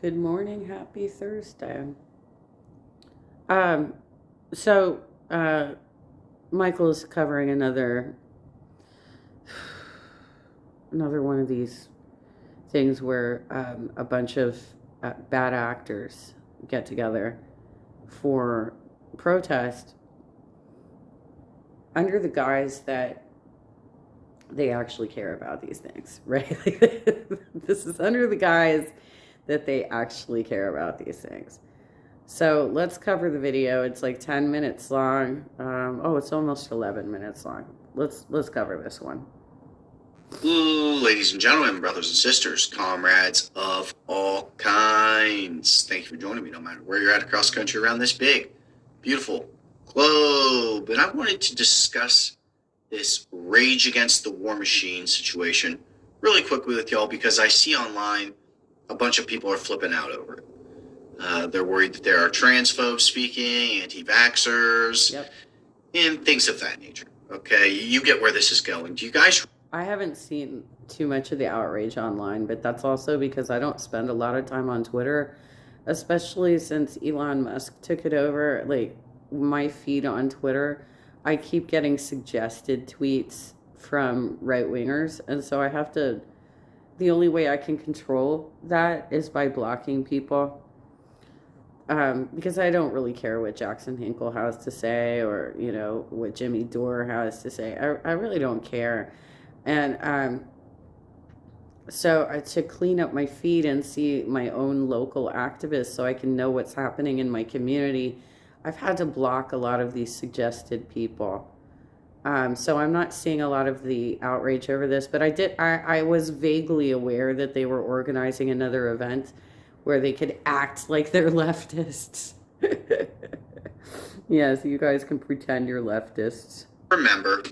Good morning. Happy Thursday. Um, so Michael is covering another one of these things where a bunch of bad actors get together for protest under the guise that they actually care about these things, right? This is under the guise that they actually care about these things. So let's cover the video. It's like 10 minutes long. It's almost 11 minutes long. Let's cover this one. Ladies and gentlemen, brothers and sisters, comrades of all kinds, thank you for joining me no matter where you're at across the country around this big, beautiful globe. And I wanted to discuss this Rage Against the War Machine situation really quickly with y'all because I see online a bunch of people are flipping out over it. They're worried that there are transphobes speaking, anti-vaxxers, Yep. and things of that nature. Okay, you get where this is going. Do you guys? I haven't seen too much of the outrage online, but that's also because I don't spend a lot of time on Twitter, especially since Elon Musk took it over. Like, my feed on Twitter, I keep getting suggested tweets from right-wingers, and so the only way I can control that is by blocking people. Because I don't really care what Jackson Hinkle has to say or, what Jimmy Dore has to say. I really don't care. And so to clean up my feed and see my own local activists so I can know what's happening in my community, I've had to block a lot of these suggested people. So I'm not seeing a lot of the outrage over this, but I was vaguely aware that they were organizing another event where they could act like they're leftists. Yeah, so you guys can pretend you're leftists. Remember,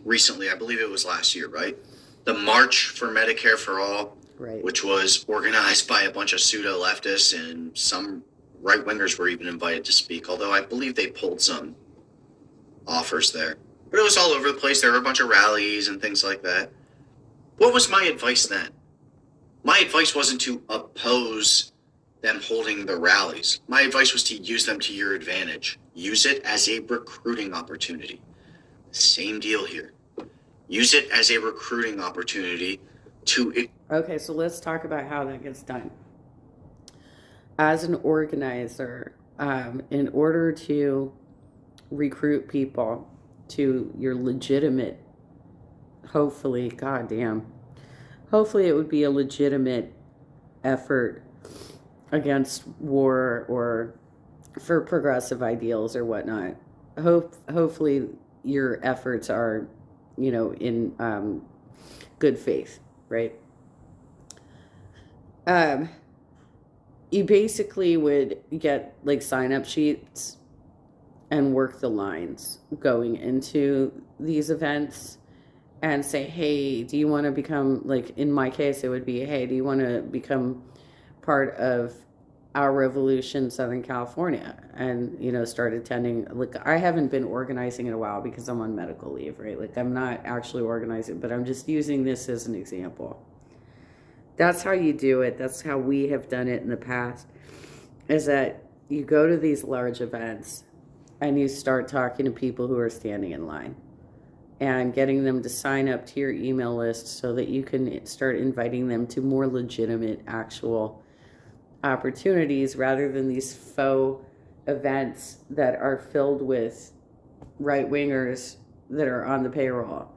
recently, I believe it was last year, right? The March for Medicare for All, right, which was organized by a bunch of pseudo-leftists, and some right-wingers were even invited to speak, although I believe they pulled some offers there. But it was all over the place. There were a bunch of rallies and things like that. What was my advice then? My advice wasn't to oppose them holding the rallies. My advice was to use them to your advantage. Use it as a recruiting opportunity. Same deal here. Use it as a recruiting opportunity to... Okay, so let's talk about how that gets done. As an organizer, in order to recruit people to your legitimate, hopefully it would be a legitimate effort against war or for progressive ideals or whatnot. Hopefully your efforts are, in good faith, right? You basically would get like sign-up sheets and work the lines going into these events and say, hey, do you want to become, like in my case, it would be, hey, do you want to become part of our revolution, Southern California? And, start attending. Like, I haven't been organizing in a while because I'm on medical leave, right? Like, I'm not actually organizing, but I'm just using this as an example. That's how you do it. That's how we have done it in the past, is that you go to these large events and you start talking to people who are standing in line and getting them to sign up to your email list so that you can start inviting them to more legitimate, actual opportunities rather than these faux events that are filled with right-wingers that are on the payroll.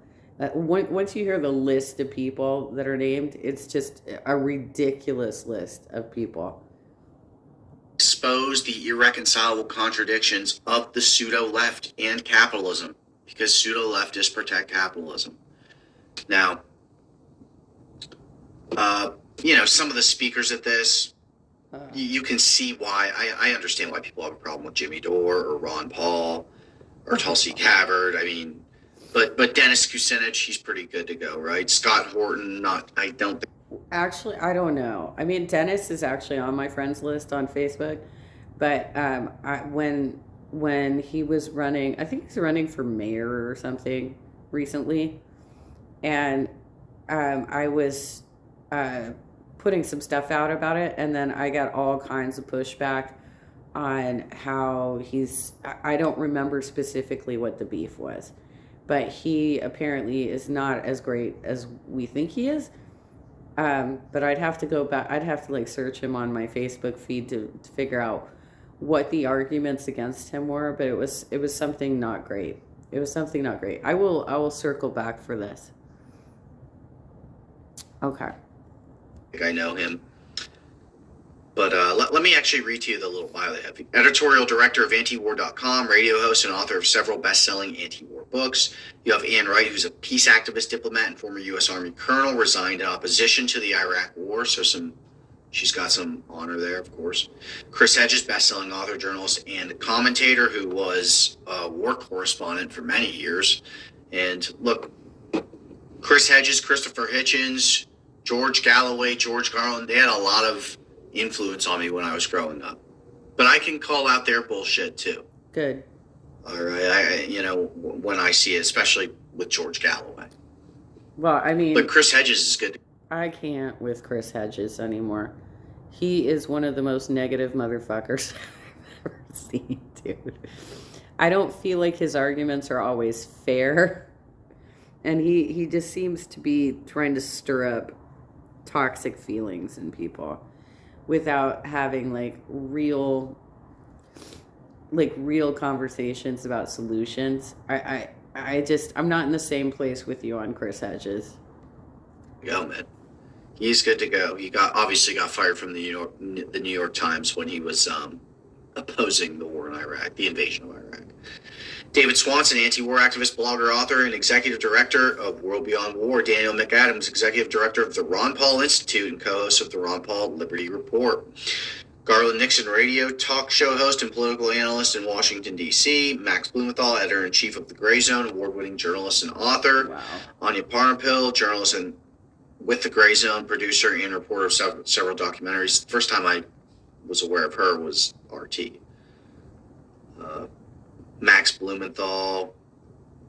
Once you hear the list of people that are named, it's just a ridiculous list of people. Expose the irreconcilable contradictions of the pseudo-left and capitalism, because pseudo-leftists protect capitalism. Now, some of the speakers at this, you can see why. I understand why people have a problem with Jimmy Dore or Ron Paul or Tulsi Gabbard. I mean, but Dennis Kucinich, he's pretty good to go, right? Scott Horton, I don't think. Actually, I don't know. I mean, Dennis is actually on my friends list on Facebook, but when he was running, I think he's running for mayor or something recently, and I was putting some stuff out about it, and then I got all kinds of pushback on how I don't remember specifically what the beef was, but he apparently is not as great as we think he is. But I'd have to go back. I'd have to like search him on my Facebook feed to figure out what the arguments against him were. But it was something not great. It was something not great. I will circle back for this. Okay. I think I know him. But let me actually read to you the little bio they have. Editorial director of antiwar.com, radio host, and author of several best-selling anti-war books. You have Ann Wright, who's a peace activist, diplomat, and former U.S. Army colonel, resigned in opposition to the Iraq War. So she's got some honor there, of course. Chris Hedges, best-selling author, journalist, and commentator, who was a war correspondent for many years. And look, Chris Hedges, Christopher Hitchens, George Galloway, George Garland, they had a lot of influence on me when I was growing up. But I can call out their bullshit too. Good. All right. When I see it, especially with George Galloway. Well, I mean, but Chris Hedges is good. I can't with Chris Hedges anymore. He is one of the most negative motherfuckers I've ever seen, dude. I don't feel like his arguments are always fair. And he just seems to be trying to stir up toxic feelings in people without having real conversations about solutions. I'm not in the same place with you on Chris Hedges. Go, man. He's good to go. He obviously got fired from the New York Times when he was opposing the war in Iraq, the invasion of Iraq. David Swanson, anti-war activist, blogger, author, and executive director of World Beyond War. Daniel McAdams, executive director of the Ron Paul Institute and co-host of the Ron Paul Liberty Report. Garland Nixon, radio talk show host and political analyst in Washington, D.C. Max Blumenthal, editor-in-chief of The Gray Zone, award-winning journalist and author. Wow. Anya Parnapil, journalist and with The Gray Zone, producer and reporter of several documentaries. The first time I was aware of her was RT. Max Blumenthal,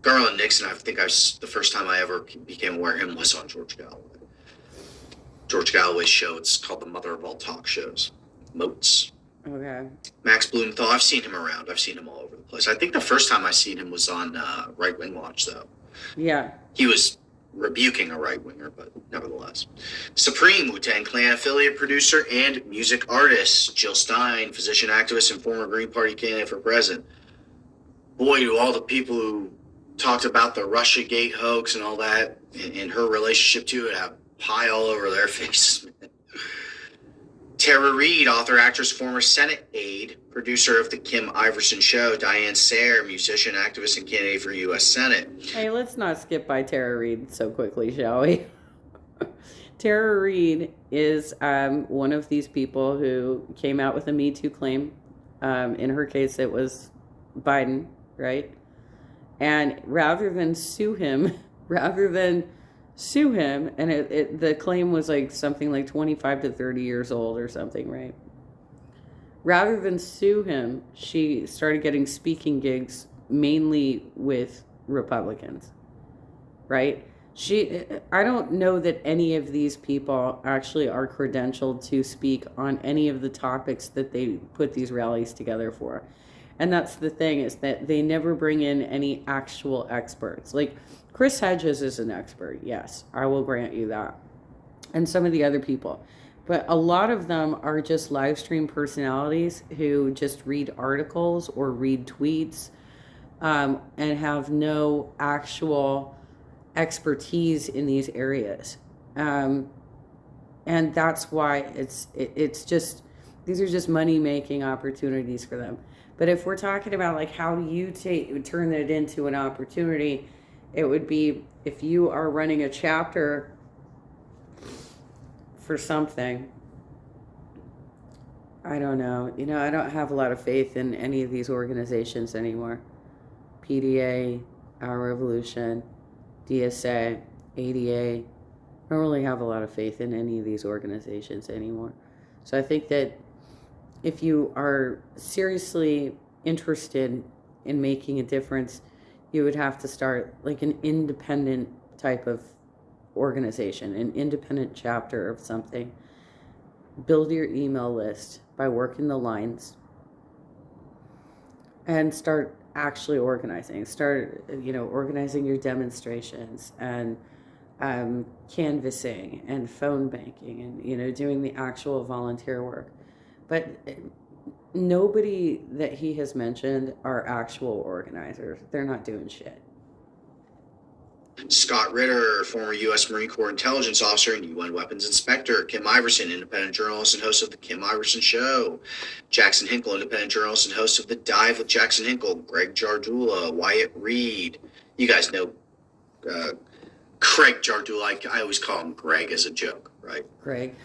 Garland Nixon. I think the first time I ever became aware of him was on George Galloway. George Galloway's show. It's called The Mother of All Talk Shows. Moats. Okay. Max Blumenthal. I've seen him around. I've seen him all over the place. I think the first time I seen him was on Right Wing Watch, though. Yeah. He was rebuking a right-winger, but nevertheless. Supreme, Wu-Tang Clan affiliate producer and music artist. Jill Stein, physician activist and former Green Party candidate for president. Boy, do all the people who talked about the Russiagate hoax and all that and her relationship to it have pie all over their faces. Tara Reid, author, actress, former Senate aide, producer of The Kim Iverson Show. Diane Sayre, musician, activist, and candidate for U.S. Senate. Hey, let's not skip by Tara Reid so quickly, shall we? Tara Reid is one of these people who came out with a Me Too claim. In her case, it was Biden, right? And rather than sue him, and the claim was something like 25 to 30 years old or something, right? Rather than sue him, she started getting speaking gigs mainly with Republicans, right? I don't know that any of these people actually are credentialed to speak on any of the topics that they put these rallies together for. And that's the thing, is that they never bring in any actual experts. Like, Chris Hedges is an expert, yes, I will grant you that. And some of the other people. But a lot of them are just live stream personalities who just read articles or read tweets and have no actual expertise in these areas. And that's why it's just, these are just money-making opportunities for them. But if we're talking about how do you turn it into an opportunity, it would be if you are running a chapter for something. I don't know. I don't have a lot of faith in any of these organizations anymore. PDA, Our Revolution, DSA, ADA. I don't really have a lot of faith in any of these organizations anymore. So I think that if you are seriously interested in making a difference, you would have to start an independent type of organization, an independent chapter of something. build your email list by working the lines, and start actually organizing. Start, organizing your demonstrations and canvassing and phone banking and, doing the actual volunteer work. But nobody that he has mentioned are actual organizers. They're not doing shit. Scott Ritter, former U.S. Marine Corps intelligence officer and UN weapons inspector. Kim Iverson, independent journalist and host of The Kim Iverson Show. Jackson Hinkle, independent journalist and host of The Dive with Jackson Hinkle. Greg Jardula, Wyatt Reed. You guys know Craig Jardula. I always call him Greg as a joke, right? Greg.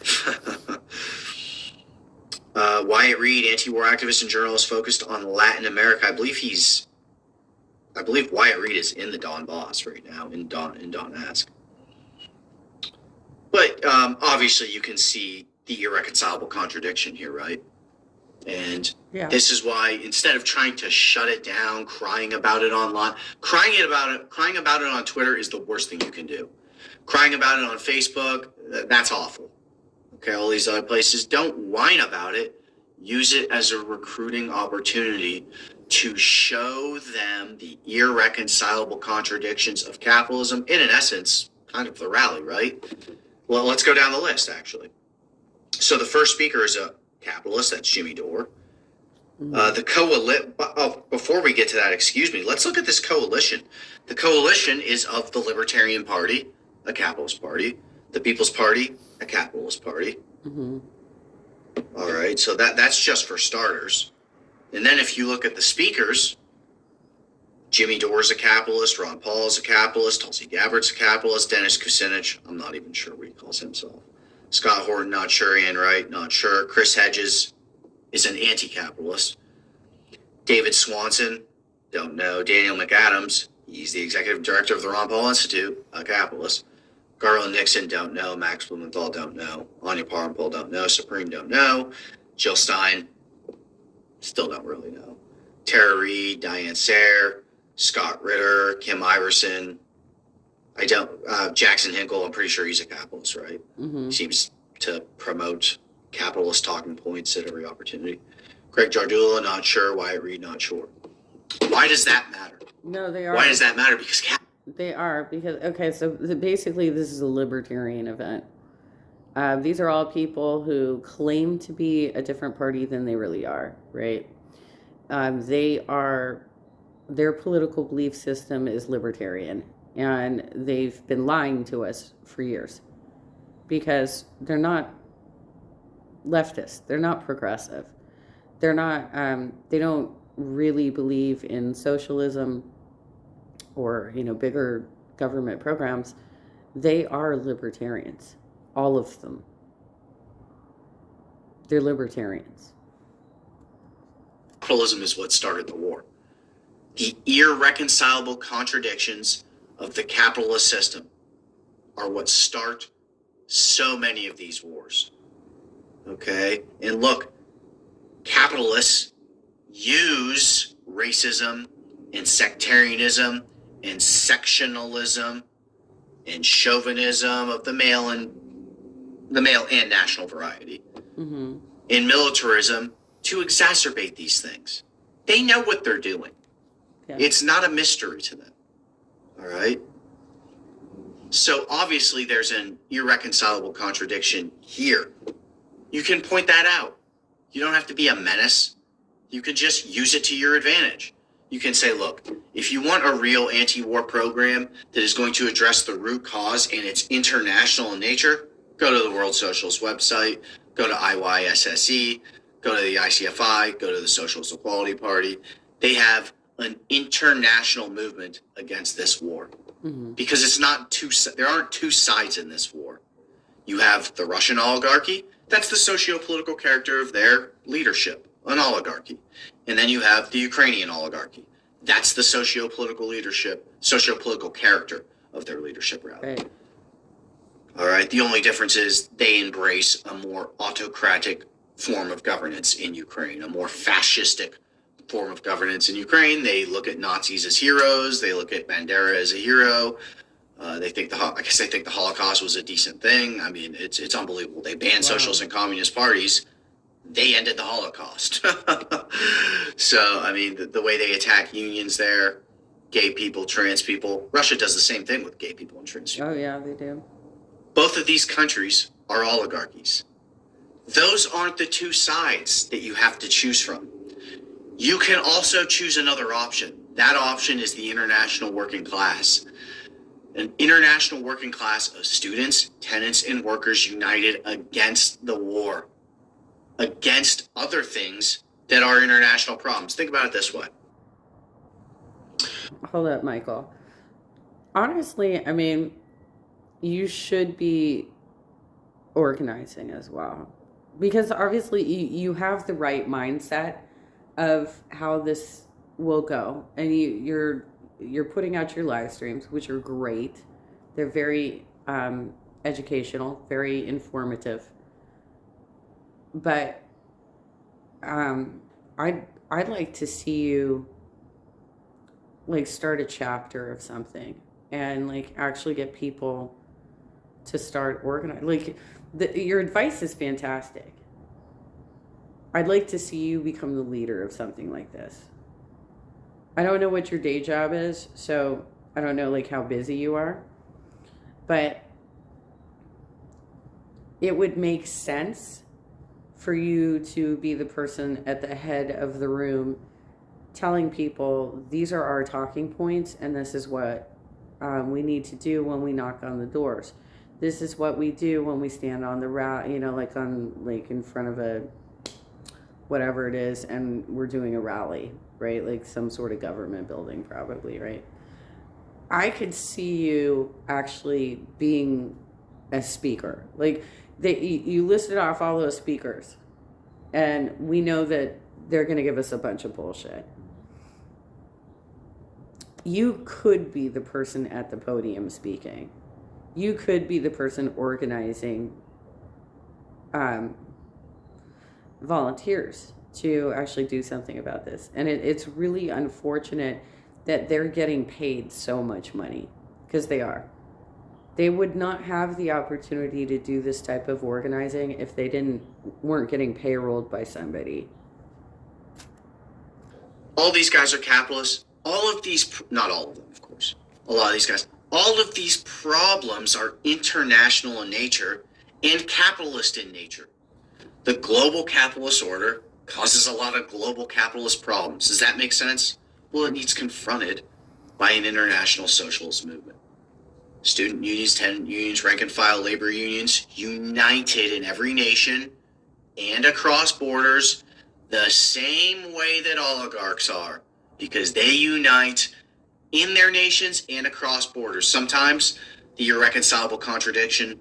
Wyatt Reed, anti-war activist and journalist focused on Latin America. I believe Wyatt Reed is in the Donbass right now, in Donetsk. But obviously you can see the irreconcilable contradiction here, right? And This is why, instead of trying to shut it down, crying about it online, crying about it on Twitter is the worst thing you can do. Crying about it on Facebook, that's awful. Okay, all these other places, don't whine about it. Use it as a recruiting opportunity to show them the irreconcilable contradictions of capitalism, in essence, kind of the rally, right? Well, let's go down the list, actually. So the first speaker is a capitalist, that's Jimmy Dore. Before we get to that, excuse me, let's look at this coalition. The coalition is of the Libertarian Party, a capitalist party, the People's Party, a capitalist party. Mm-hmm. All right, so that's just for starters. And then if you look at the speakers, Jimmy Dore's a capitalist, Ron Paul is a capitalist, Tulsi Gabbard's a capitalist, Dennis Kucinich, I'm not even sure what he calls himself. Scott Horton, not sure. Ann Wright, not sure. Chris Hedges is an anti-capitalist. David Swanson, don't know. Daniel McAdams, he's the executive director of the Ron Paul Institute, a capitalist. Garland Nixon, don't know. Max Blumenthal, don't know. Anya Parampil, don't know. Supreme, don't know. Jill Stein, still don't really know. Tara Reid, Diane Sayre, Scott Ritter, Kim Iverson. Jackson Hinkle, I'm pretty sure he's a capitalist, right? Mm-hmm. He seems to promote capitalist talking points at every opportunity. Greg Jardula, not sure. Wyatt Reed, not sure. Why does that matter? No, they are. Why does that matter? Because they are. So basically this is a libertarian event. These are all people who claim to be a different party than they really are, right? Their political belief system is libertarian, and they've been lying to us for years because they're not leftist, they're not progressive, they're not, they don't really believe in socialism or, bigger government programs. They are libertarians, all of them. They're libertarians. capitalism is what started the war. The irreconcilable contradictions of the capitalist system are what start so many of these wars. Okay? And look, capitalists use racism and sectarianism and sectionalism and chauvinism of the male and national variety and militarism to exacerbate these things. They know what they're doing. Yeah. It's not a mystery to them. All right? So obviously there's an irreconcilable contradiction here. You can point that out. You don't have to be a menace. You can just use it to your advantage. You can say, look, if you want a real anti-war program that is going to address the root cause and it's international in nature, go to the World Socialist website, go to IYSSE, go to the ICFI, go to the Socialist Equality Party. They have an international movement against this war. Because it's not there aren't two sides in this war. You have the Russian oligarchy, that's the socio-political character of their leadership, an oligarchy. And then you have the Ukrainian oligarchy. That's the socio-political leadership, socio-political character of their leadership, rather. Right. All right. The only difference is they embrace a more autocratic form of governance in Ukraine, a more fascistic form of governance in Ukraine. They look at Nazis as heroes. They look at Bandera as a hero. I guess they think the Holocaust was a decent thing. I mean, it's unbelievable. They banned Wow. socialist and communist parties. They ended the Holocaust. So, I mean, the way they attack unions there, gay people, trans people. Russia does the same thing with gay people and trans people. Oh, yeah, they do. Both of these countries are oligarchies. Those aren't the two sides that you have to choose from. You can also choose another option. That option is the international working class. An international working class of students, tenants, and workers united against the war, against other things that are international problems. Think about it this way. Hold up, Michael. Honestly, I mean, you should be organizing as well. Because obviously you have the right mindset of how this will go. And you're putting out your live streams, which are great. They're very educational, very informative. But I'd like to see you like start a chapter of something and like actually get people to start organizing. Like your advice is fantastic. I'd like to see you become the leader of something like this. I don't know what your day job is, so I don't know like how busy you are, but it would make sense for you to be the person at the head of the room telling people these are our talking points and this is what we need to do when we knock on the doors. This is what we do when we stand on the route, like on like in front of a whatever it is, and we're doing a rally, right? Like some sort of government building, probably, right? I could see you actually being a speaker. Like you listed off all those speakers, and we know that they're going to give us a bunch of bullshit. You could be the person at the podium speaking. You could be the person organizing volunteers to actually do something about this. And it's really unfortunate that they're getting paid so much money, because they are. They would not have the opportunity to do this type of organizing if they weren't getting payrolled by somebody. All these guys are capitalists. All of these, not all of them, of course. A lot of these guys. All of these problems are international in nature and capitalist in nature. The global capitalist order causes a lot of global capitalist problems. Does that make sense? Well, it needs confronted by an international socialist movement. Student unions, tenant unions, rank and file labor unions, united in every nation and across borders the same way that oligarchs are, because they unite in their nations and across borders. Sometimes the irreconcilable contradiction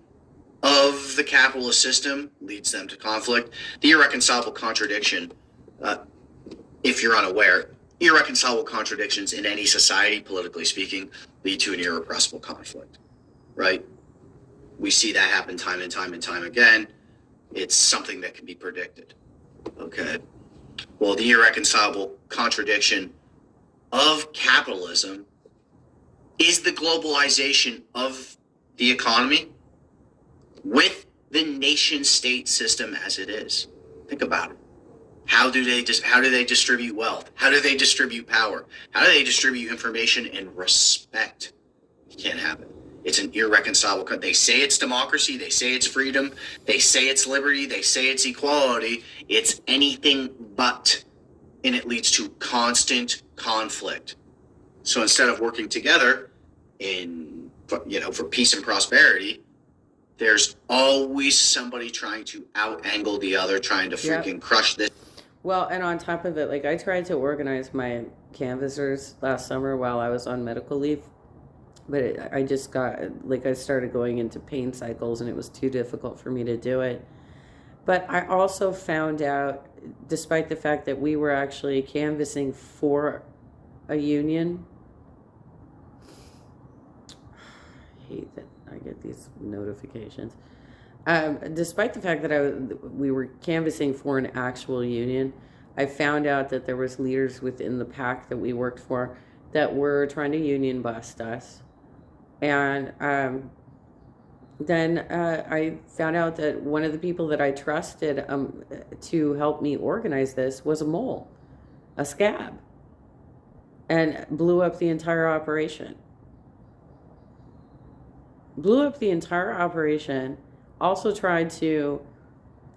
of the capitalist system leads them to conflict. The irreconcilable contradiction, if you're unaware, irreconcilable contradictions in any society, politically speaking, lead to an irrepressible conflict, right? We see that happen time and time and time again. It's something that can be predicted, okay? Well, the irreconcilable contradiction of capitalism is the globalization of the economy with the nation state system as it is. Think about it. How do they distribute wealth? How do they distribute power? How do they distribute information and respect? You can't have it. It's an irreconcilable. They say it's democracy. They say it's freedom. They say it's liberty. They say it's equality. It's anything but, and it leads to constant conflict. So instead of working together for peace and prosperity, there's always somebody trying to out-angle the other, trying to freaking crush this. Well, and on top of it, like I tried to organize my canvassers last summer while I was on medical leave, but I just I started going into pain cycles and it was too difficult for me to do it. But I also found out, despite the fact that we were actually canvassing for a union, I hate that I get these notifications. Despite the fact that we were canvassing for an actual union, I found out that there was leaders within the PAC that we worked for that were trying to union bust us. And then I found out that one of the people that I trusted to help me organize this was a mole, a scab, and blew up the entire operation. Blew up the entire operation. Also tried to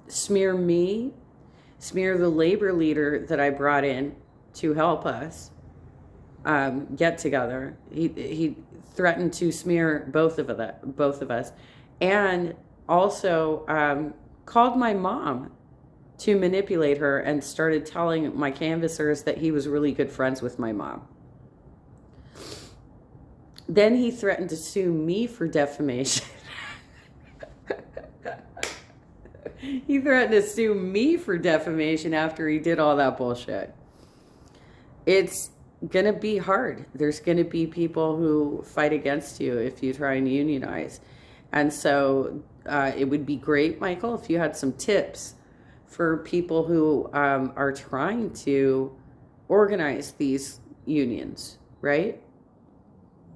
smear me, smear the labor leader that I brought in to help us get together. He threatened to smear both of us, and also called my mom to manipulate her and started telling my canvassers that he was really good friends with my mom. Then he threatened to sue me for defamation. He threatened to sue me for defamation after he did all that bullshit. It's going to be hard. There's going to be people who fight against you if you try and unionize. And so it would be great, Michael, if you had some tips for people who are trying to organize these unions, right?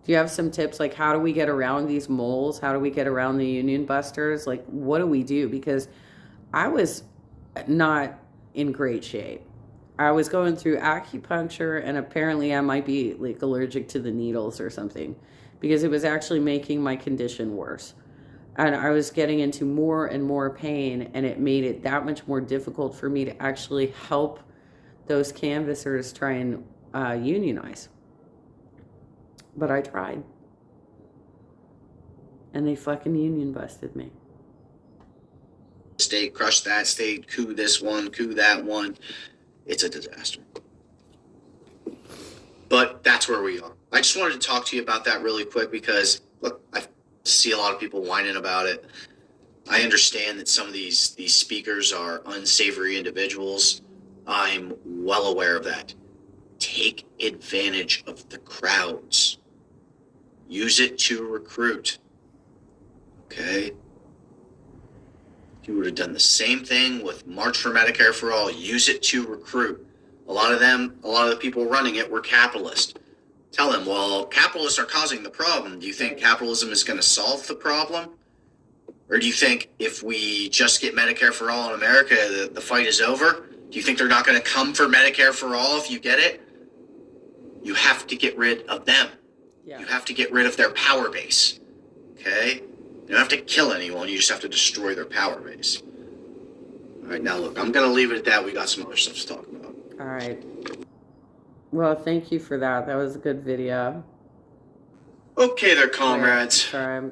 Do you have some tips, like how do we get around these moles? How do we get around the union busters? Like, what do we do? Because I was not in great shape. I was going through acupuncture, and apparently I might be like allergic to the needles or something, because it was actually making my condition worse. And I was getting into more and more pain, and it made it that much more difficult for me to actually help those canvassers try and unionize. But I tried. And they fucking union busted me. State, crush that state, coup this one, coup that one. It's a disaster. But that's where we are. I just wanted to talk to you about that really quick because, look, I see a lot of people whining about it. I understand that some of these speakers are unsavory individuals. I'm well aware of that. Take advantage of the crowds. Use it to recruit. Okay? If you would have done the same thing with March for Medicare for All, use it to recruit. A lot of the people running it were capitalists. Tell them, well, capitalists are causing the problem. Do you think capitalism is going to solve the problem? Or do you think if we just get Medicare for All in America, the fight is over? Do you think they're not going to come for Medicare for All if you get it? You have to get rid of them. Yeah. You have to get rid of their power base. Okay? You don't have to kill anyone. You just have to destroy their power base. All right, now look, I'm going to leave it at that. We got some other stuff to talk about. All right. Well, thank you for that. That was a good video. Okay there, comrades. Sorry,